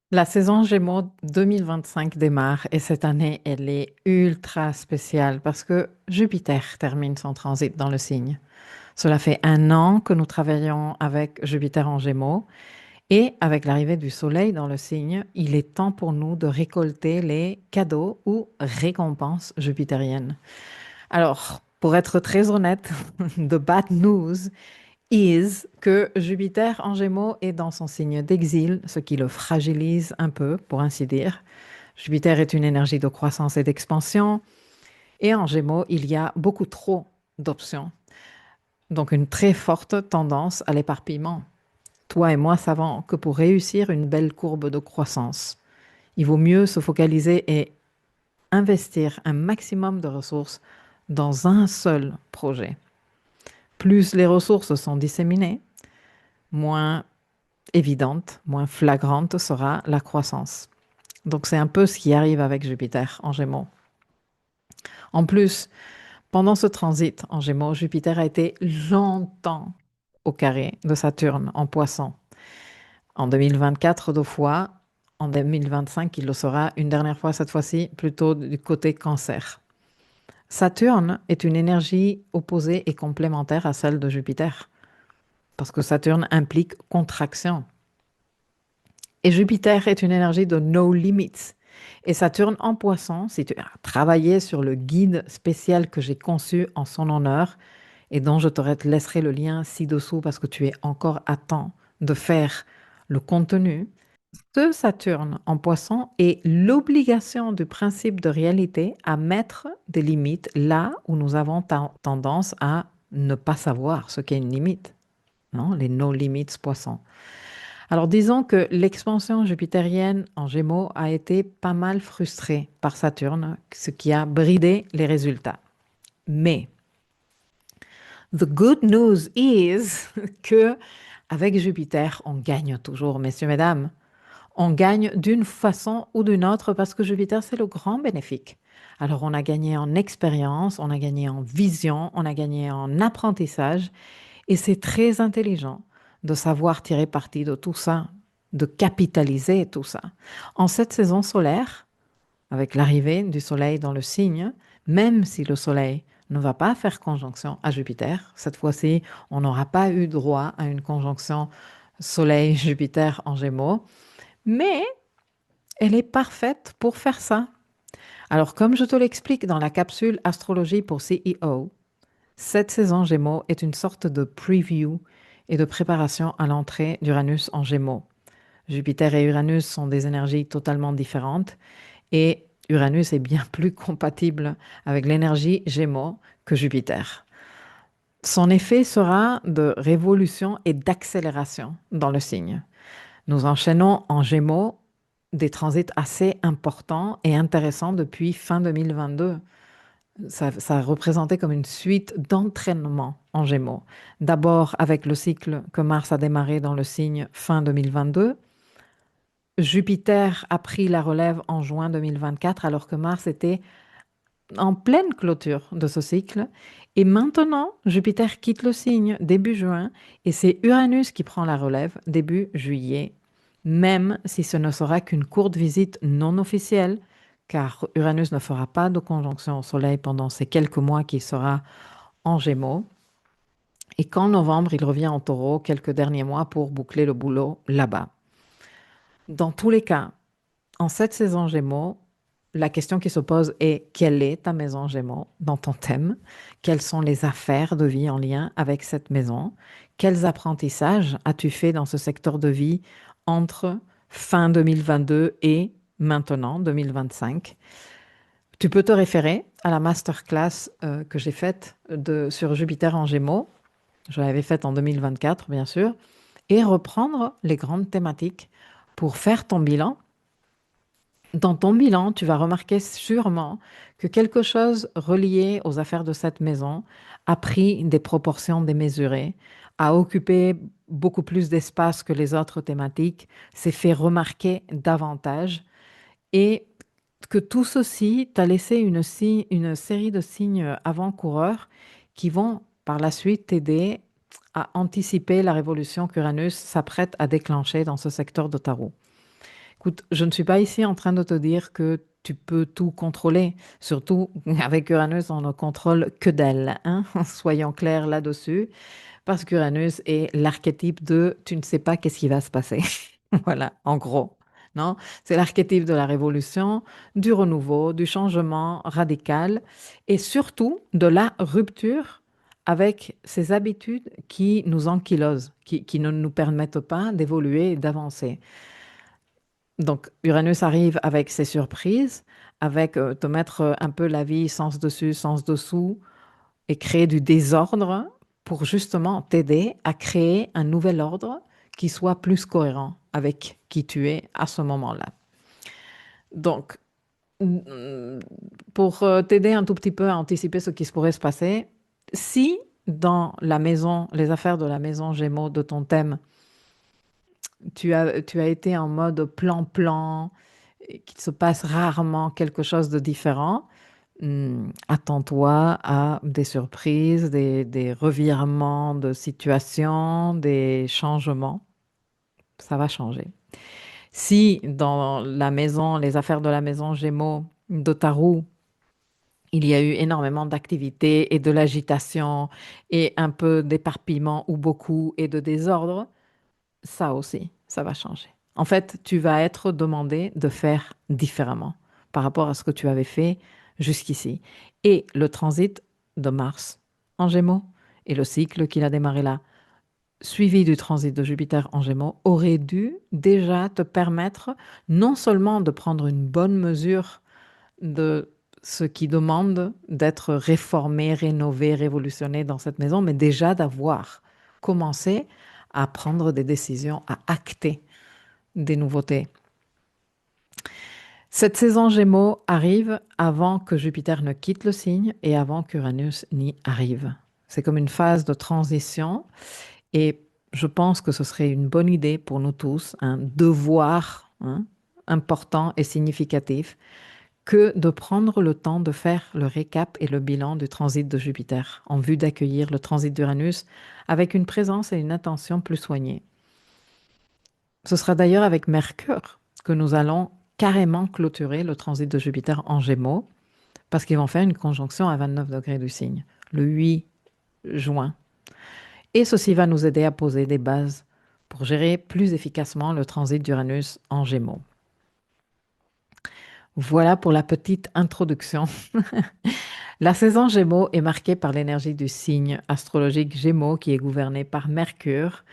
La saison Gémeaux 2025 démarre et cette année, elle est ultra spéciale parce que Jupiter termine son transit dans le signe. Cela fait un an que nous travaillons avec Jupiter en Gémeaux et avec l'arrivée du Soleil dans le signe, il est temps pour nous de récolter les cadeaux ou récompenses jupitériennes. Alors, pour être très honnête, the bad news is que Jupiter en Gémeaux est dans son signe d'exil, ce qui le fragilise un peu, pour ainsi dire. Jupiter est une énergie de croissance et d'expansion, et en Gémeaux, il y a beaucoup trop d'options, donc une très forte tendance à l'éparpillement. Toi et moi savons que pour réussir une belle courbe de croissance, il vaut mieux se focaliser et investir un maximum de ressources dans un seul projet. Plus les ressources sont disséminées, moins évidente, moins flagrante sera la croissance. Donc c'est un peu ce qui arrive avec Jupiter en Gémeaux. En plus, pendant ce transit en Gémeaux, Jupiter a été longtemps au carré de Saturne en Poisson. En 2024 deux fois, en 2025 il le sera une dernière fois cette fois-ci plutôt du côté Cancer. Saturne est une énergie opposée et complémentaire à celle de Jupiter parce que Saturne implique contraction. Et Jupiter est une énergie de no limits. Et Saturne en Poisson, si tu as travaillé sur le guide spécial que j'ai conçu en son honneur et dont je te laisserai le lien ci-dessous parce que tu es encore à temps de faire le contenu, ce Saturne en Poisson est l'obligation du principe de réalité à mettre des limites là où nous avons tendance à ne pas savoir ce qu'est une limite. Non, les no limits Poissons. Alors disons que l'expansion jupitérienne en Gémeaux a été pas mal frustrée par Saturne, ce qui a bridé les résultats. Mais the good news is que avec Jupiter, on gagne toujours, messieurs, mesdames. On gagne d'une façon ou d'une autre parce que Jupiter, c'est le grand bénéfique. Alors on a gagné en expérience, on a gagné en vision, on a gagné en apprentissage et c'est très intelligent de savoir tirer parti de tout ça, de capitaliser tout ça. En cette saison solaire, avec l'arrivée du Soleil dans le signe, même si le Soleil ne va pas faire conjonction à Jupiter, cette fois-ci, on n'aura pas eu droit à une conjonction Soleil-Jupiter en Gémeaux, mais elle est parfaite pour faire ça. Alors, comme je te l'explique dans la capsule Astrologie pour CEO, cette saison Gémeaux est une sorte de preview et de préparation à l'entrée d'Uranus en Gémeaux. Jupiter et Uranus sont des énergies totalement différentes et Uranus est bien plus compatible avec l'énergie Gémeaux que Jupiter. Son effet sera de révolution et d'accélération dans le signe. Nous enchaînons en Gémeaux des transits assez importants et intéressants depuis fin 2022. Ça représentait comme une suite d'entraînements en Gémeaux. D'abord avec le cycle que Mars a démarré dans le signe fin 2022. Jupiter a pris la relève en juin 2024 alors que Mars était en pleine clôture de ce cycle. Et maintenant, Jupiter quitte le signe début juin et c'est Uranus qui prend la relève début juillet, même si ce ne sera qu'une courte visite non officielle, car Uranus ne fera pas de conjonction au Soleil pendant ces quelques mois qu'il sera en Gémeaux. Et qu'en novembre, il revient en Taureau quelques derniers mois pour boucler le boulot là-bas. Dans tous les cas, en cette saison Gémeaux, la question qui se pose est quelle est ta maison Gémeaux dans ton thème? Quelles sont les affaires de vie en lien avec cette maison? Quels apprentissages as-tu fait dans ce secteur de vie entre fin 2022 et maintenant 2025? Tu peux te référer à la masterclass que j'ai faite sur Jupiter en Gémeaux. Je l'avais faite en 2024, bien sûr, et reprendre les grandes thématiques pour faire ton bilan. Dans ton bilan, tu vas remarquer sûrement que quelque chose relié aux affaires de cette maison a pris des proportions démesurées, a occupé beaucoup plus d'espace que les autres thématiques, s'est fait remarquer davantage et que tout ceci t'a laissé une série de signes avant-coureurs qui vont par la suite t'aider à anticiper la révolution qu'Uranus s'apprête à déclencher dans ce secteur de tarot. Écoute, je ne suis pas ici en train de te dire que tu peux tout contrôler. Surtout avec Uranus, on ne contrôle que d'elle, hein. Soyons clairs là-dessus. Parce qu'Uranus est l'archétype de tu ne sais pas qu'est-ce qui va se passer. Voilà, en gros. Non? C'est l'archétype de la révolution, du renouveau, du changement radical et surtout de la rupture avec ces habitudes qui nous ankylosent, qui ne nous permettent pas d'évoluer et d'avancer. Donc, Uranus arrive avec ses surprises, avec te mettre un peu la vie sens dessus, sens dessous, et créer du désordre pour justement t'aider à créer un nouvel ordre qui soit plus cohérent avec qui tu es à ce moment-là. Donc, pour t'aider un tout petit peu à anticiper ce qui se pourrait se passer, si dans la maison, les affaires de la maison Gémeaux de ton thème, tu as été en mode plan-plan, qu'il se passe rarement quelque chose de différent, attends-toi à des surprises, des revirements de situation, des changements. Ça va changer. Si dans la maison, les affaires de la maison Gémeaux de ta roue, il y a eu énormément d'activités et de l'agitation et un peu d'éparpillement ou beaucoup et de désordre, ça aussi, ça va changer. En fait, tu vas être demandé de faire différemment par rapport à ce que tu avais fait jusqu'ici. Et le transit de Mars en Gémeaux et le cycle qu'il a démarré là, suivi du transit de Jupiter en Gémeaux, aurait dû déjà te permettre non seulement de prendre une bonne mesure de ce qui demande d'être réformé, rénové, révolutionné dans cette maison, mais déjà d'avoir commencé à prendre des décisions, à acter des nouveautés. Cette saison Gémeaux arrive avant que Jupiter ne quitte le signe et avant qu'Uranus n'y arrive. C'est comme une phase de transition et je pense que ce serait une bonne idée pour nous tous, un devoir important et significatif, que de prendre le temps de faire le récap et le bilan du transit de Jupiter en vue d'accueillir le transit d'Uranus avec une présence et une attention plus soignées. Ce sera d'ailleurs avec Mercure que nous allons carrément clôturer le transit de Jupiter en Gémeaux parce qu'ils vont faire une conjonction à 29 degrés du signe le 8 juin. Et ceci va nous aider à poser des bases pour gérer plus efficacement le transit d'Uranus en Gémeaux. Voilà pour la petite introduction. La saison Gémeaux est marquée par l'énergie du signe astrologique Gémeaux qui est gouverné par Mercure.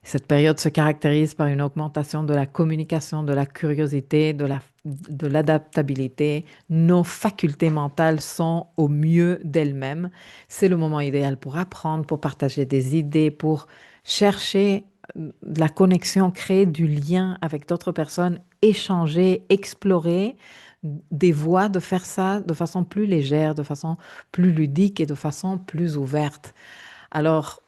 Cette période se caractérise par une augmentation de la communication, de la curiosité, de l'adaptabilité. Nos facultés mentales sont au mieux d'elles-mêmes. C'est le moment idéal pour apprendre, pour partager des idées, pour chercher de la connexion, créer du lien avec d'autres personnes, échanger, explorer des voies de faire ça de façon plus légère, de façon plus ludique et de façon plus ouverte. Alors,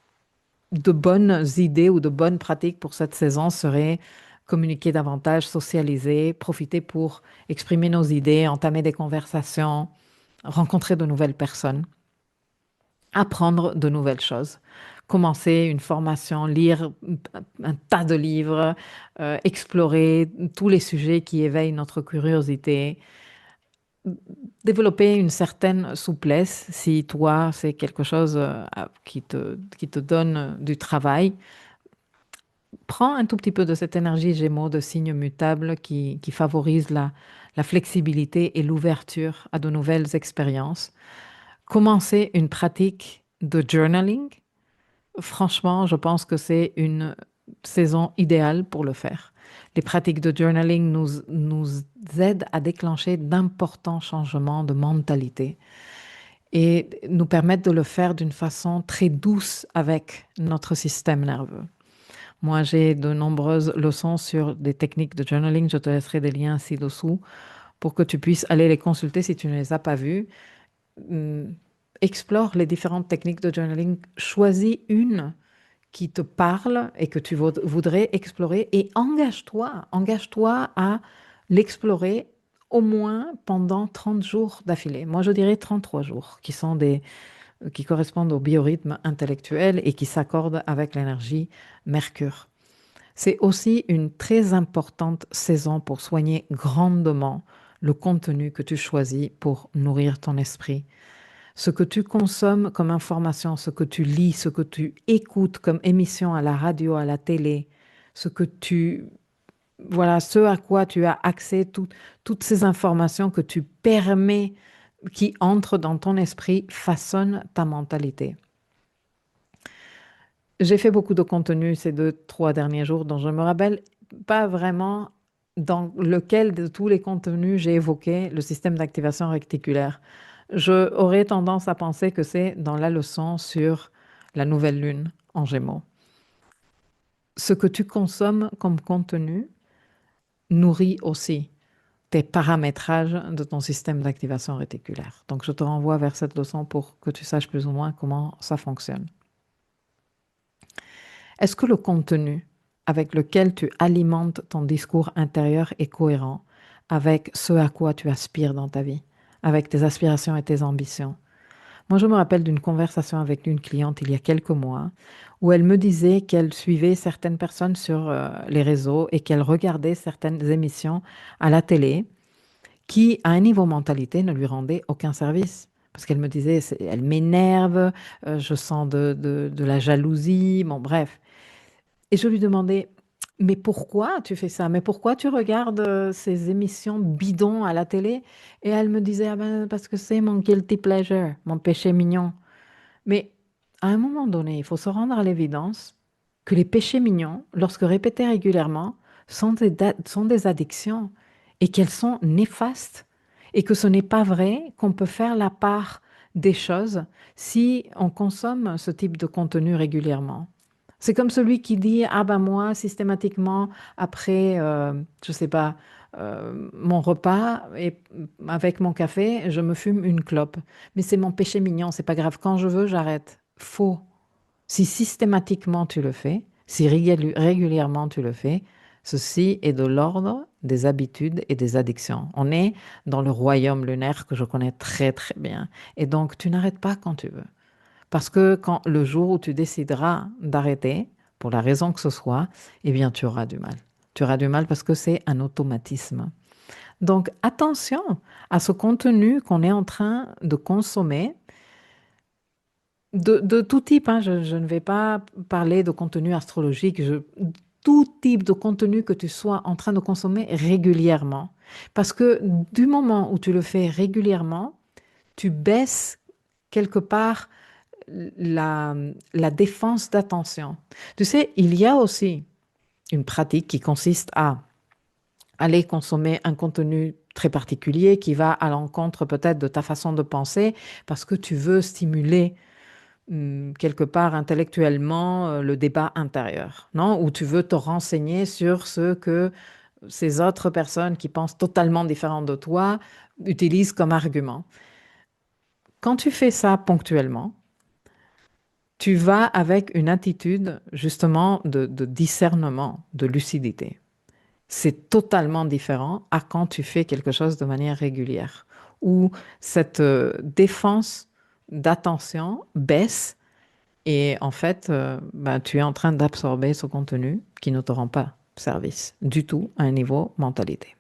de bonnes idées ou de bonnes pratiques pour cette saison seraient communiquer davantage, socialiser, profiter pour exprimer nos idées, entamer des conversations, rencontrer de nouvelles personnes, apprendre de nouvelles choses, commencer une formation, lire un tas de livres, explorer tous les sujets qui éveillent notre curiosité, développer une certaine souplesse si toi, c'est quelque chose qui te donne du travail. Prends un tout petit peu de cette énergie Gémeaux de signe mutable qui favorise la flexibilité et l'ouverture à de nouvelles expériences. Commencer une pratique de journaling, franchement, je pense que c'est une saison idéale pour le faire. Les pratiques de journaling nous aident à déclencher d'importants changements de mentalité et nous permettent de le faire d'une façon très douce avec notre système nerveux. Moi, j'ai de nombreuses leçons sur des techniques de journaling. Je te laisserai des liens ci-dessous pour que tu puisses aller les consulter si tu ne les as pas vues. Explore les différentes techniques de journaling. Choisis une qui te parle et que tu voudrais explorer et engage-toi à l'explorer au moins pendant 30 jours d'affilée. Moi, je dirais 33 jours, qui correspondent au biorhythme intellectuel et qui s'accordent avec l'énergie Mercure. C'est aussi une très importante saison pour soigner grandement le contenu que tu choisis pour nourrir ton esprit. Ce que tu consommes comme information, ce que tu lis, ce que tu écoutes comme émission à la radio, à la télé, ce que tu, voilà, ce à quoi tu as accès, toutes ces informations que tu permets qui entrent dans ton esprit façonnent ta mentalité. J'ai fait beaucoup de contenu ces 2, 3 derniers jours dont je me rappelle pas vraiment dans lequel de tous les contenus j'ai évoqué le système d'activation réticulaire. Je aurais tendance à penser que c'est dans la leçon sur la nouvelle lune en Gémeaux. Ce que tu consommes comme contenu nourrit aussi tes paramétrages de ton système d'activation réticulaire. Donc, je te renvoie vers cette leçon pour que tu saches plus ou moins comment ça fonctionne. Est-ce que le contenu avec lequel tu alimentes ton discours intérieur est cohérent avec ce à quoi tu aspires dans ta vie, avec tes aspirations et tes ambitions? Moi, je me rappelle d'une conversation avec une cliente il y a quelques mois où elle me disait qu'elle suivait certaines personnes sur les réseaux et qu'elle regardait certaines émissions à la télé qui, à un niveau mentalité, ne lui rendaient aucun service. Parce qu'elle me disait, elle m'énerve, je sens de la jalousie, bon bref. Et je lui demandais, mais pourquoi tu fais ça? Mais pourquoi tu regardes ces émissions bidons à la télé? Et elle me disait, ah ben, parce que c'est mon guilty pleasure, mon péché mignon. Mais à un moment donné, il faut se rendre à l'évidence que les péchés mignons, lorsque répétés régulièrement, sont des addictions et qu'elles sont néfastes et que ce n'est pas vrai qu'on peut faire la part des choses si on consomme ce type de contenu régulièrement. C'est comme celui qui dit, ah ben moi, systématiquement, après, je sais pas, mon repas et avec mon café, je me fume une clope. Mais c'est mon péché mignon, c'est pas grave. Quand je veux, j'arrête. Faux. Si systématiquement tu le fais, si régulièrement tu le fais, ceci est de l'ordre des habitudes et des addictions. On est dans le royaume lunaire que je connais très très bien. Et donc, tu n'arrêtes pas quand tu veux. Parce que quand le jour où tu décideras d'arrêter, pour la raison que ce soit, eh bien, tu auras du mal. Tu auras du mal parce que c'est un automatisme. Donc, attention à ce contenu qu'on est en train de consommer de tout type, hein. Je ne vais pas parler de contenu astrologique, tout type de contenu que tu sois en train de consommer régulièrement. Parce que du moment où tu le fais régulièrement, tu baisses quelque part la, la défense d'attention. Tu sais, il y a aussi une pratique qui consiste à aller consommer un contenu très particulier qui va à l'encontre peut-être de ta façon de penser parce que tu veux stimuler quelque part intellectuellement le débat intérieur, non? Où tu veux te renseigner sur ce que ces autres personnes qui pensent totalement différent de toi utilisent comme argument. Quand tu fais ça ponctuellement, tu vas avec une attitude justement de discernement, de lucidité. C'est totalement différent à quand tu fais quelque chose de manière régulière, où cette défense d'attention baisse. Et en fait, ben, tu es en train d'absorber ce contenu qui ne te rend pas service du tout à un niveau mentalité.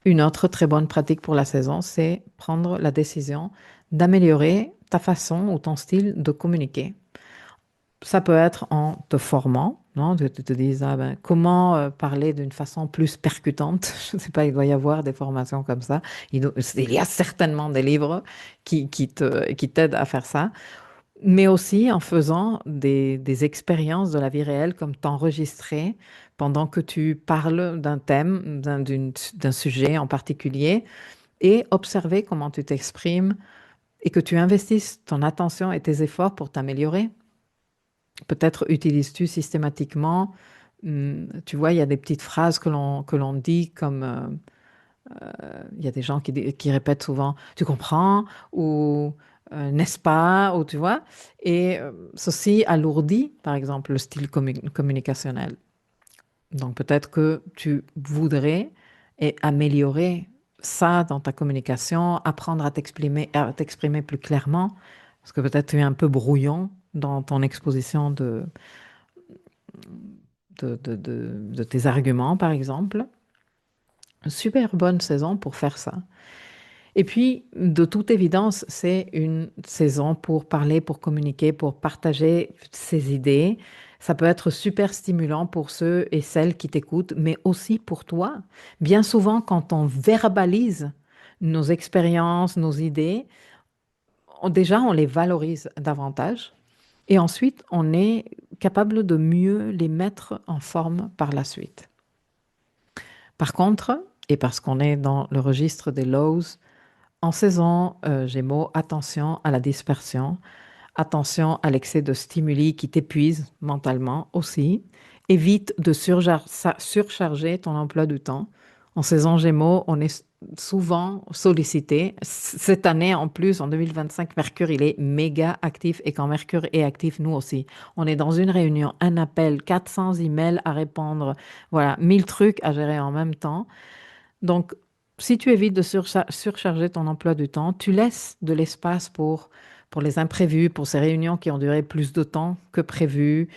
Une autre très bonne pratique pour la saison, c'est prendre la décision d'améliorer ta façon ou ton style de communiquer. Ça peut être en te formant, non? Tu te dis, ah ben, comment parler d'une façon plus percutante? Je ne sais pas, il doit y avoir des formations comme ça. Il y a certainement des livres qui t'aident à faire ça. Mais aussi en faisant des expériences de la vie réelle, comme t'enregistrer pendant que tu parles d'un thème, d'un sujet en particulier, et observer comment tu t'exprimes et que tu investisses ton attention et tes efforts pour t'améliorer. Peut-être utilises-tu systématiquement, tu vois, il y a des petites phrases que l'on dit comme, il y a des gens qui répètent souvent, tu comprends, ou n'est-ce pas, ou tu vois, et ceci alourdit, par exemple, le style communicationnel. Donc peut-être que tu voudrais améliorer ça dans ta communication, apprendre à t'exprimer plus clairement, parce que peut-être tu es un peu brouillon dans ton exposition de tes arguments, par exemple. Super bonne saison pour faire ça. Et puis, de toute évidence, c'est une saison pour parler, pour communiquer, pour partager ses idées. Ça peut être super stimulant pour ceux et celles qui t'écoutent, mais aussi pour toi. Bien souvent, quand on verbalise nos expériences, nos idées, déjà, on les valorise davantage. Et ensuite, on est capable de mieux les mettre en forme par la suite. Par contre, et parce qu'on est dans le registre des lows, en saison Gémeaux, attention à la dispersion, attention à l'excès de stimuli qui t'épuisent mentalement aussi. Évite de surcharger ton emploi du temps. En saison Gémeaux, on est souvent sollicité. Cette année, en plus, en 2025, Mercure, il est méga actif. Et quand Mercure est actif, nous aussi. On est dans une réunion, un appel, 400 emails à répondre. Voilà, 1000 trucs à gérer en même temps. Donc, si tu évites de surcharger ton emploi du temps, tu laisses de l'espace pour les imprévus, pour ces réunions qui ont duré plus de temps que prévu,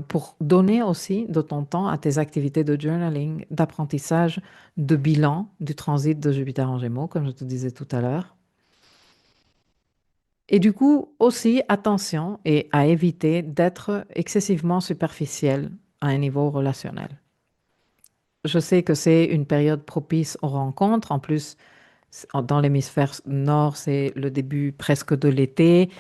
pour donner aussi de ton temps à tes activités de journaling, d'apprentissage, de bilan du transit de Jupiter en Gémeaux, comme je te disais tout à l'heure. Et du coup, aussi, attention et à éviter d'être excessivement superficiel à un niveau relationnel. Je sais que c'est une période propice aux rencontres. En plus, dans l'hémisphère nord, c'est le début presque de l'été.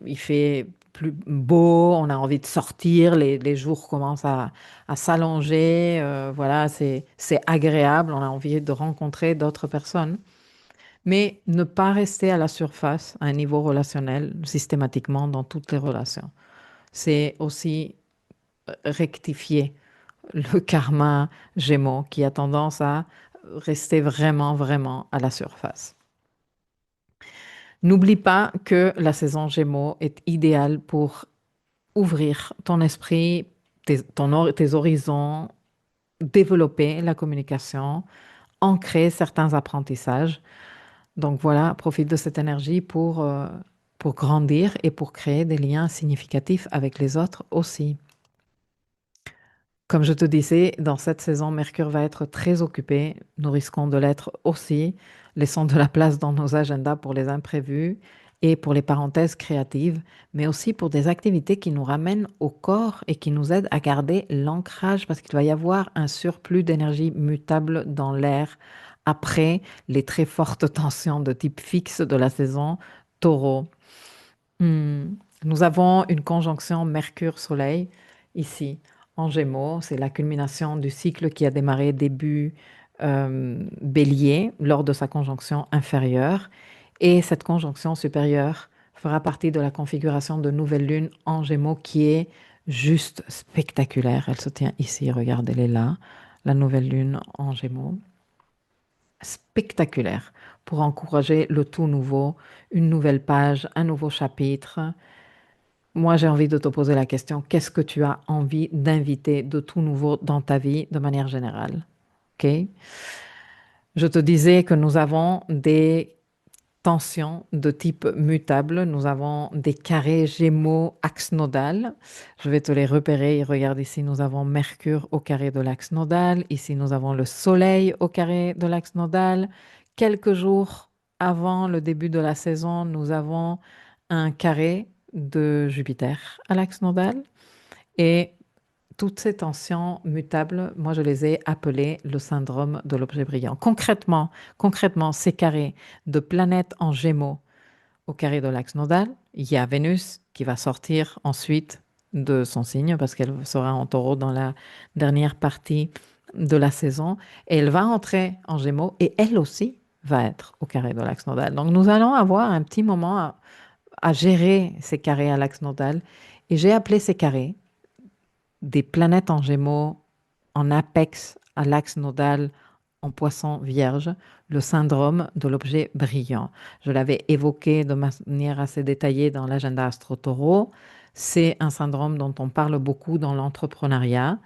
Il fait plus beau, on a envie de sortir, les jours commencent à s'allonger. Voilà, c'est agréable, on a envie de rencontrer d'autres personnes. Mais ne pas rester à la surface, à un niveau relationnel, systématiquement dans toutes les relations. C'est aussi rectifier le karma Gémeaux qui a tendance à rester vraiment, vraiment à la surface. N'oublie pas que la saison Gémeaux est idéale pour ouvrir ton esprit, tes horizons, développer la communication, ancrer certains apprentissages. Donc voilà, profite de cette énergie pour grandir et pour créer des liens significatifs avec les autres aussi. Comme je te disais, dans cette saison, Mercure va être très occupé. Nous risquons de l'être aussi. Laissons de la place dans nos agendas pour les imprévus et pour les parenthèses créatives, mais aussi pour des activités qui nous ramènent au corps et qui nous aident à garder l'ancrage parce qu'il va y avoir un surplus d'énergie mutable dans l'air après les très fortes tensions de type fixe de la saison Taureau. Hmm. Nous avons une conjonction Mercure-Soleil ici en Gémeaux. C'est la culmination du cycle qui a démarré début Bélier lors de sa conjonction inférieure. Et cette conjonction supérieure fera partie de la configuration de nouvelle lune en Gémeaux qui est juste spectaculaire. Elle se tient ici, regardez, elle est là, la nouvelle lune en Gémeaux. Spectaculaire pour encourager le tout nouveau, une nouvelle page, un nouveau chapitre. Moi, j'ai envie de te poser la question, qu'est-ce que tu as envie d'inviter de tout nouveau dans ta vie de manière générale? OK? Je te disais que nous avons des tensions de type mutable. Nous avons des carrés Gémeaux axe nodal. Je vais te les repérer. Regarde ici, nous avons Mercure au carré de l'axe nodal. Ici, nous avons le Soleil au carré de l'axe nodal. Quelques jours avant le début de la saison, nous avons un carré de Jupiter à l'axe nodal. Et toutes ces tensions mutables, moi je les ai appelées le syndrome de l'objet brillant. Concrètement, ces carrés de planètes en Gémeaux au carré de l'axe nodal, il y a Vénus qui va sortir ensuite de son signe parce qu'elle sera en Taureau dans la dernière partie de la saison et elle va entrer en Gémeaux et elle aussi va être au carré de l'axe nodal. Donc nous allons avoir un petit moment à gérer ces carrés à l'axe nodal et j'ai appelé ces carrés des planètes en Gémeaux, en apex, à l'axe nodal, en Poisson Vierge, le syndrome de l'objet brillant. Je l'avais évoqué de manière assez détaillée dans l'agenda Astro Taureau. C'est un syndrome dont on parle beaucoup dans l'entrepreneuriat.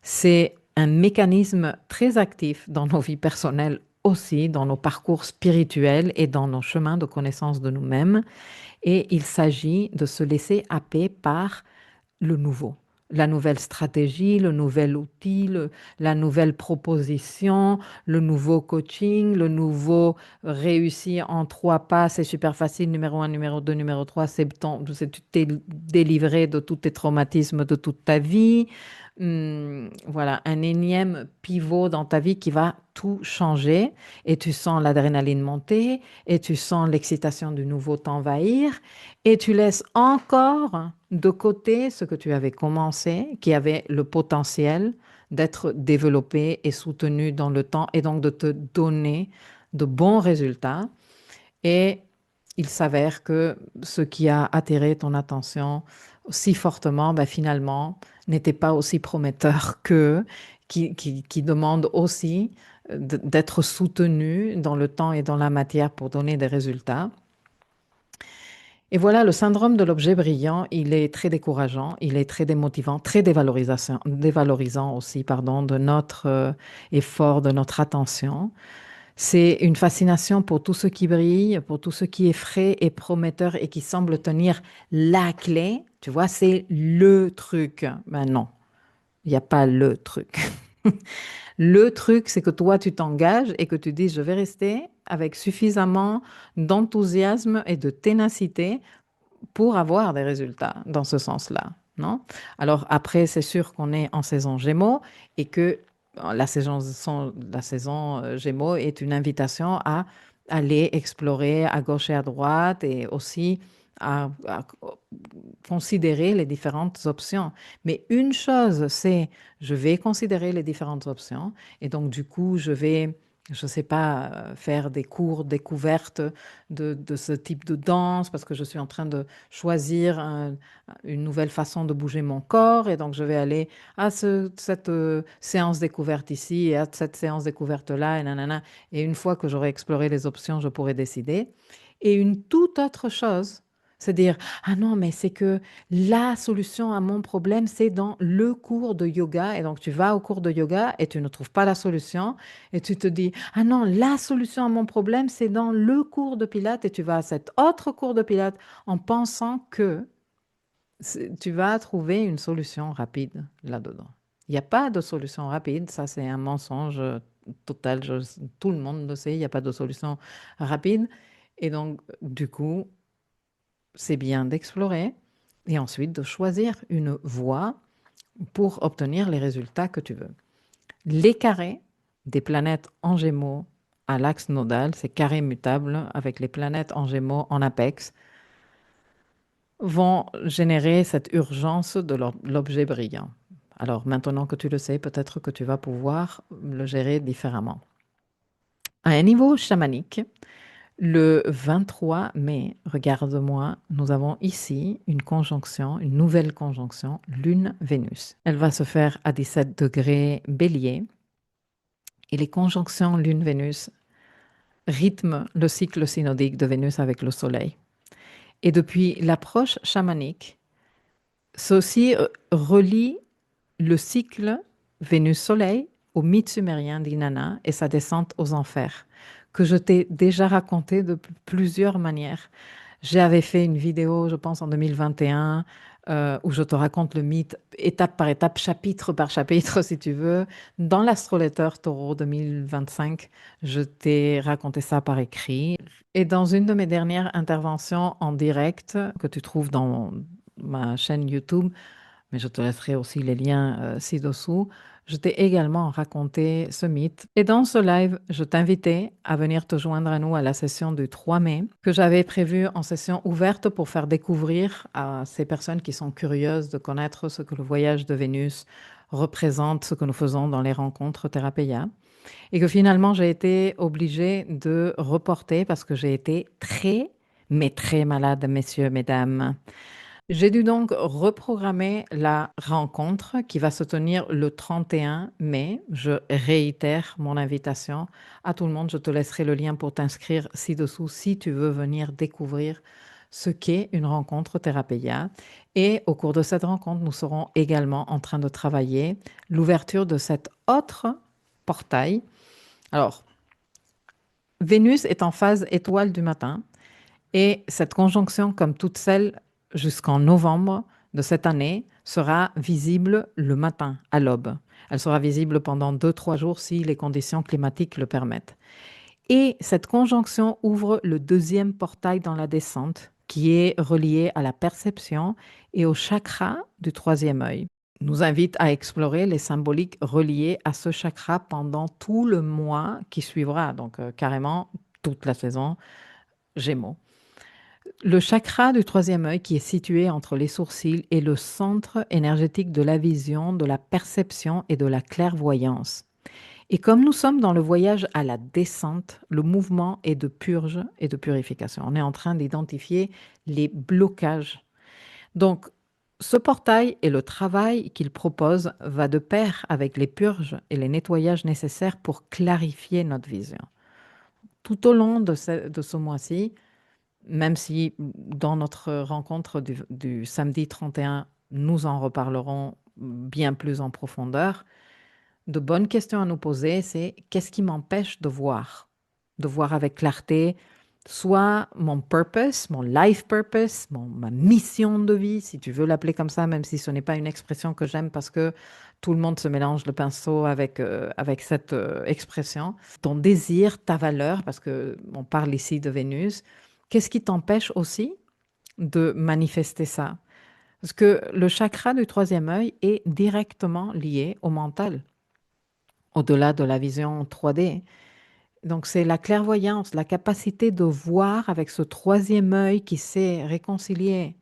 C'est un mécanisme très actif dans nos vies personnelles aussi, dans nos parcours spirituels et dans nos chemins de connaissance de nous-mêmes. Et il s'agit de se laisser happer par le nouveau, la nouvelle stratégie, le nouvel outil, la nouvelle proposition, le nouveau coaching, le nouveau réussir en 3 pas, c'est super facile, numéro 1, numéro 2, numéro 3, tu t'es délivré de tous tes traumatismes de toute ta vie. Voilà, un énième pivot dans ta vie qui va tout changer et tu sens l'adrénaline monter et tu sens l'excitation du nouveau t'envahir et tu laisses encore de côté ce que tu avais commencé, qui avait le potentiel d'être développé et soutenu dans le temps et donc de te donner de bons résultats. Et il s'avère que ce qui a attiré ton attention si fortement, ben, finalement, n'était pas aussi prometteur qui demande aussi d'être soutenu dans le temps et dans la matière pour donner des résultats. Et voilà, le syndrome de l'objet brillant, il est très décourageant, il est très démotivant, très dévalorisant aussi, pardon, de notre effort, de notre attention. C'est une fascination pour tout ce qui brille, pour tout ce qui est frais et prometteur et qui semble tenir la clé. Tu vois, c'est le truc. Ben non, il n'y a pas le truc. Le truc, c'est que toi, tu t'engages et que tu dis, je vais rester avec suffisamment d'enthousiasme et de ténacité pour avoir des résultats dans ce sens-là, non? Alors après, c'est sûr qu'on est en saison Gémeaux et que la saison Gémeaux est une invitation à aller explorer à gauche et à droite et aussi à considérer les différentes options. Mais une chose, c'est je vais considérer les différentes options et donc du coup, je vais, je ne sais pas, faire des cours découvertes de ce type de danse parce que je suis en train de choisir une nouvelle façon de bouger mon corps et donc je vais aller à cette séance découverte ici et à cette séance découverte là et nanana. Et une fois que j'aurai exploré les options, je pourrai décider. Et une toute autre chose, c'est dire, ah non, mais c'est que la solution à mon problème, c'est dans le cours de yoga. Et donc, tu vas au cours de yoga et tu ne trouves pas la solution. Et tu te dis, ah non, la solution à mon problème, c'est dans le cours de Pilates. Et tu vas à cet autre cours de Pilates en pensant que tu vas trouver une solution rapide là-dedans. Il n'y a pas de solution rapide. Ça, c'est un mensonge total. Tout le monde le sait. Il n'y a pas de solution rapide. Et donc, du coup, c'est bien d'explorer et ensuite de choisir une voie pour obtenir les résultats que tu veux. Les carrés des planètes en Gémeaux à l'axe nodal, ces carrés mutables avec les planètes en Gémeaux en apex, vont générer cette urgence de l'objet brillant. Alors maintenant que tu le sais, peut-être que tu vas pouvoir le gérer différemment. À un niveau chamanique, le 23 mai, regarde-moi, nous avons ici une conjonction, une nouvelle conjonction, Lune-Vénus. Elle va se faire à 17 degrés Bélier. Et les conjonctions Lune-Vénus rythment le cycle synodique de Vénus avec le Soleil. Et depuis l'approche chamanique, ceci relie le cycle Vénus-Soleil au mythe sumérien d'Inanna et sa descente aux enfers, que je t'ai déjà raconté de plusieurs manières. J'avais fait une vidéo, je pense, en 2021, où je te raconte le mythe étape par étape, chapitre par chapitre, si tu veux. Dans l'Astroletter Taureau 2025, je t'ai raconté ça par écrit. Et dans une de mes dernières interventions en direct, que tu trouves dans ma chaîne YouTube, mais je te laisserai aussi les liens ci-dessous. Je t'ai également raconté ce mythe. Et dans ce live, je t'invitais à venir te joindre à nous à la session du 3 mai, que j'avais prévue en session ouverte pour faire découvrir à ces personnes qui sont curieuses de connaître ce que le voyage de Vénus représente, ce que nous faisons dans les rencontres Thérapéia. Et que finalement, j'ai été obligée de reporter parce que j'ai été très, mais très malade, messieurs, mesdames. J'ai dû donc reprogrammer la rencontre qui va se tenir le 31 mai. Je réitère mon invitation à tout le monde. Je te laisserai le lien pour t'inscrire ci-dessous si tu veux venir découvrir ce qu'est une rencontre Thérapéia. Et au cours de cette rencontre, nous serons également en train de travailler l'ouverture de cet autre portail. Alors, Vénus est en phase étoile du matin et cette conjonction, comme toutes celles jusqu'en novembre de cette année, sera visible le matin, à l'aube. Elle sera visible pendant 2-3 jours si les conditions climatiques le permettent. Et cette conjonction ouvre le deuxième portail dans la descente, qui est relié à la perception et au chakra du troisième œil. Nous invite à explorer les symboliques reliées à ce chakra pendant tout le mois qui suivra, donc carrément toute la saison Gémeaux. Le chakra du troisième œil, qui est situé entre les sourcils, est le centre énergétique de la vision, de la perception et de la clairvoyance. Et comme nous sommes dans le voyage à la descente, le mouvement est de purge et de purification. On est en train d'identifier les blocages. Donc, ce portail et le travail qu'il propose va de pair avec les purges et les nettoyages nécessaires pour clarifier notre vision. Tout au long de ce mois-ci, même si dans notre rencontre du samedi 31, nous en reparlerons bien plus en profondeur, de bonnes questions à nous poser, c'est qu'est-ce qui m'empêche de voir? De voir avec clarté, soit mon purpose, mon life purpose, ma mission de vie, si tu veux l'appeler comme ça, même si ce n'est pas une expression que j'aime parce que tout le monde se mélange le pinceau avec cette expression. Ton désir, ta valeur, parce qu'on parle ici de Vénus, qu'est-ce qui t'empêche aussi de manifester ça? Parce que le chakra du troisième œil est directement lié au mental, au-delà de la vision 3D. Donc, c'est la clairvoyance, la capacité de voir avec ce troisième œil qui s'est réconcilié,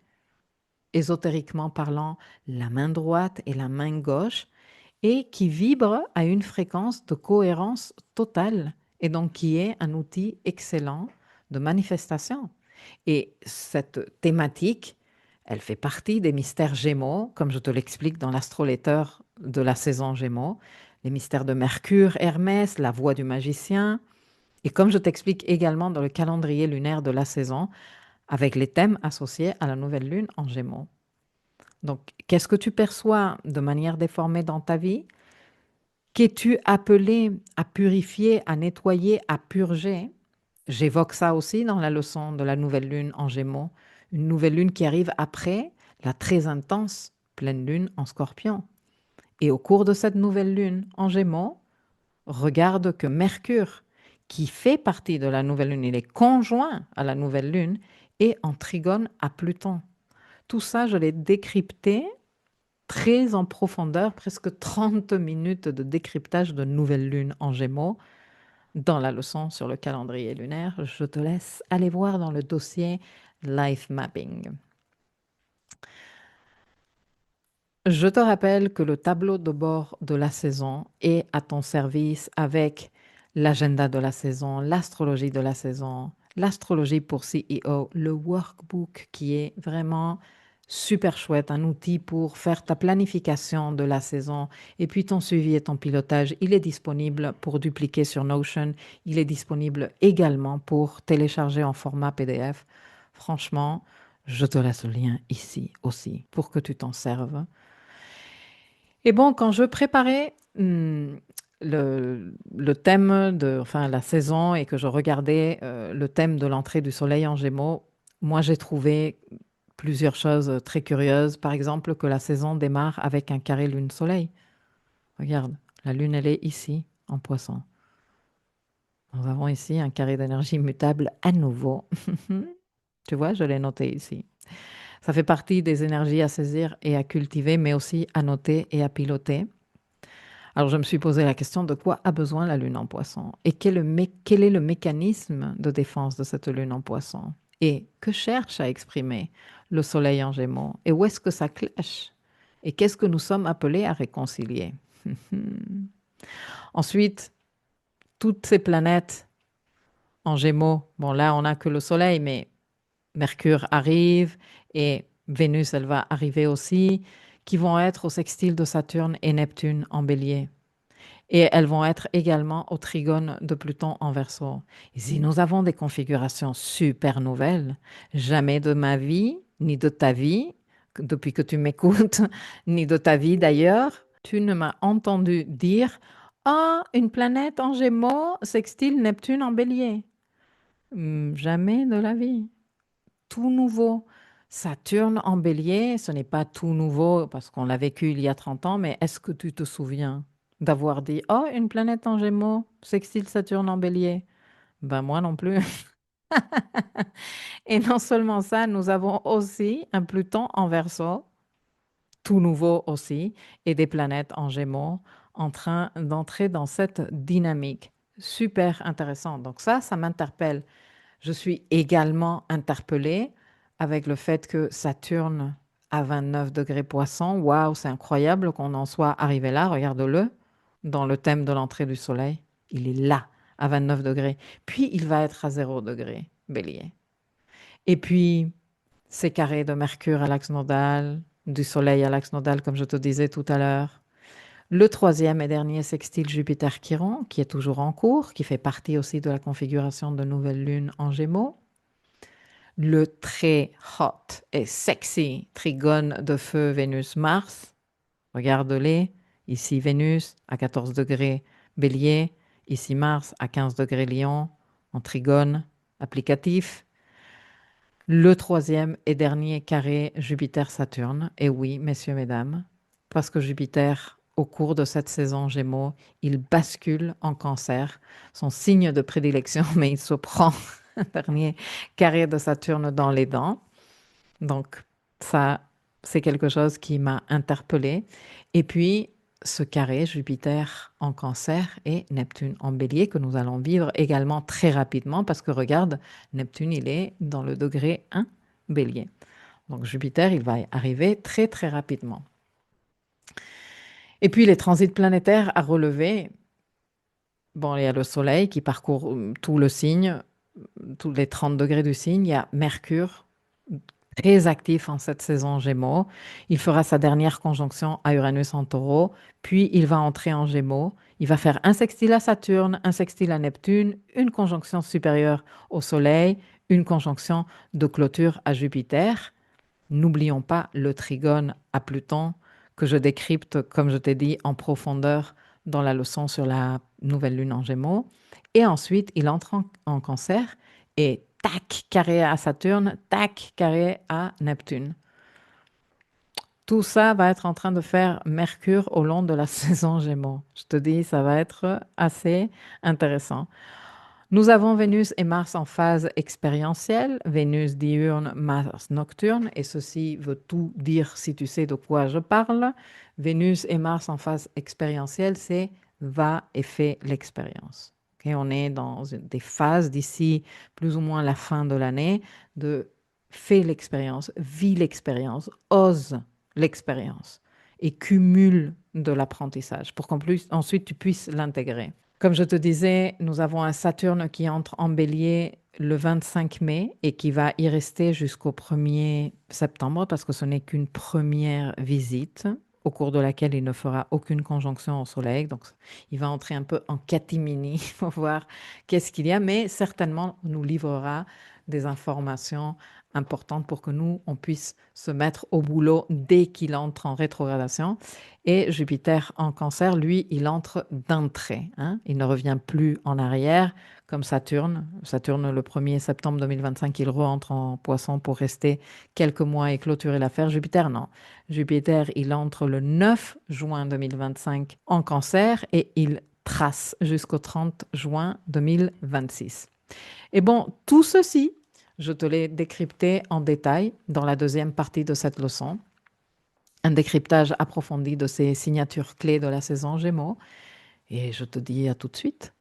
ésotériquement parlant, la main droite et la main gauche, et qui vibre à une fréquence de cohérence totale, et donc qui est un outil excellent de manifestation. Et cette thématique, elle fait partie des mystères Gémeaux, comme je te l'explique dans l'astroletter de la saison Gémeaux, les mystères de Mercure, Hermès, la voix du magicien, et comme je t'explique également dans le calendrier lunaire de la saison, avec les thèmes associés à la nouvelle lune en Gémeaux. Donc, qu'est-ce que tu perçois de manière déformée dans ta vie? Qu'es-tu appelé à purifier, à nettoyer, à purger? J'évoque ça aussi dans la leçon de la nouvelle lune en Gémeaux, une nouvelle lune qui arrive après la très intense pleine lune en Scorpion. Et au cours de cette nouvelle lune en Gémeaux, regarde que Mercure, qui fait partie de la nouvelle lune, il est conjoint à la nouvelle lune, et en trigone à Pluton. Tout ça, je l'ai décrypté très en profondeur, presque 30 minutes de décryptage de nouvelle lune en Gémeaux dans la leçon sur le calendrier lunaire. Je te laisse aller voir dans le dossier Life Mapping. Je te rappelle que le tableau de bord de la saison est à ton service avec l'agenda de la saison, l'astrologie de la saison, l'astrologie pour CEO, le workbook qui est vraiment super chouette, un outil pour faire ta planification de la saison et puis ton suivi et ton pilotage. Il est disponible pour dupliquer sur Notion. Il est disponible également pour télécharger en format PDF. Franchement, je te laisse le lien ici aussi pour que tu t'en serves. Et bon, quand je préparais le thème enfin la saison et que je regardais le thème de l'entrée du soleil en Gémeaux, moi j'ai trouvé plusieurs choses très curieuses. Par exemple, que la saison démarre avec un carré lune-soleil. Regarde, la lune elle est ici, en Poisson. Nous avons ici un carré d'énergie mutable à nouveau. Tu vois, je l'ai noté ici. Ça fait partie des énergies à saisir et à cultiver, mais aussi à noter et à piloter. Alors, je me suis posé la question de quoi a besoin la lune en Poisson et quel est le mécanisme de défense de cette lune en Poisson et que cherche à exprimer le soleil en Gémeaux et où est-ce que ça cloche et qu'est-ce que nous sommes appelés à réconcilier. Ensuite, toutes ces planètes en Gémeaux, bon là, on n'a que le soleil, mais Mercure arrive et Vénus, elle va arriver aussi, qui vont être au sextile de Saturne et Neptune en Bélier. Et elles vont être également au trigone de Pluton en Verseau. Et si nous avons des configurations super nouvelles, jamais de ma vie, ni de ta vie, depuis que tu m'écoutes, ni de ta vie d'ailleurs, tu ne m'as entendu dire ah, une planète en Gémeaux sextile Neptune en Bélier. Jamais de la vie. Tout nouveau. Saturne en Bélier, ce n'est pas tout nouveau parce qu'on l'a vécu il y a 30 ans, mais est-ce que tu te souviens d'avoir dit: «Oh, une planète en Gémeaux, sextile Saturne en Bélier»? Ben moi non plus. Et non seulement ça, nous avons aussi un Pluton en Verseau, tout nouveau aussi, et des planètes en Gémeaux en train d'entrer dans cette dynamique. Super intéressant. Donc ça m'interpelle. Je suis également interpellée avec le fait que Saturne à 29 degrés Poisson, waouh, c'est incroyable qu'on en soit arrivé là, regarde-le, dans le thème de l'entrée du Soleil. Il est là, à 29 degrés. Puis il va être à 0 degré, Bélier. Et puis, ces carrés de Mercure à l'axe nodal, du Soleil à l'axe nodal, comme je te disais tout à l'heure. Le troisième et dernier sextile Jupiter-Chiron, qui est toujours en cours, qui fait partie aussi de la configuration de nouvelle lune en Gémeaux. Le très hot et sexy trigone de feu Vénus-Mars. Regarde-les. Ici Vénus à 14 degrés Bélier, ici Mars à 15 degrés Lion, en trigone applicatif. Le troisième et dernier carré Jupiter-Saturne. Et oui, messieurs, mesdames, parce que Jupiter, au cours de cette saison Gémeaux, il bascule en Cancer, son signe de prédilection, mais il se prend un dernier carré de Saturne dans les dents. Donc ça, c'est quelque chose qui m'a interpellée. Et puis, ce carré Jupiter en Cancer et Neptune en Bélier que nous allons vivre également très rapidement parce que regarde, Neptune, il est dans le degré 1 Bélier. Donc Jupiter, il va arriver très très rapidement. Et puis les transits planétaires à relever. Bon, il y a le Soleil qui parcourt tout le signe, tous les 30 degrés du signe. Il y a Mercure, très actif en cette saison Gémeaux. Il fera sa dernière conjonction à Uranus en Taureau, puis il va entrer en Gémeaux. Il va faire un sextile à Saturne, un sextile à Neptune, une conjonction supérieure au Soleil, une conjonction de clôture à Jupiter. N'oublions pas le trigone à Pluton que je décrypte, comme je t'ai dit, en profondeur dans la leçon sur la nouvelle lune en Gémeaux. Et ensuite, il entre en Cancer et tac, carré à Saturne, tac, carré à Neptune. Tout ça va être en train de faire Mercure au long de la saison Gémeaux. Je te dis, ça va être assez intéressant. Nous avons Vénus et Mars en phase expérientielle, Vénus diurne, Mars nocturne, et ceci veut tout dire si tu sais de quoi je parle. Vénus et Mars en phase expérientielle, c'est va et fais l'expérience. Okay, on est dans des phases d'ici plus ou moins la fin de l'année de fais l'expérience, vis l'expérience, ose l'expérience et cumule de l'apprentissage pour qu'ensuite tu puisses l'intégrer. Comme je te disais, nous avons un Saturne qui entre en Bélier le 25 mai et qui va y rester jusqu'au 1er septembre parce que ce n'est qu'une première visite au cours de laquelle il ne fera aucune conjonction au Soleil. Donc, il va entrer un peu en catimini pour voir qu'est-ce qu'il y a, mais certainement nous livrera des informations importantes pour que nous, on puisse se mettre au boulot dès qu'il entre en rétrogradation. Et Jupiter en Cancer, lui, il entre d'entrée. Hein? Il ne revient plus en arrière comme Saturne. Saturne, le 1er septembre 2025, il rentre en Poisson pour rester quelques mois et clôturer l'affaire. Jupiter, non. Jupiter, il entre le 9 juin 2025 en Cancer et il trace jusqu'au 30 juin 2026. Et bon, tout ceci, je te l'ai décrypté en détail dans la deuxième partie de cette leçon. Un décryptage approfondi de ces signatures clés de la saison Gémeaux. Et je te dis à tout de suite.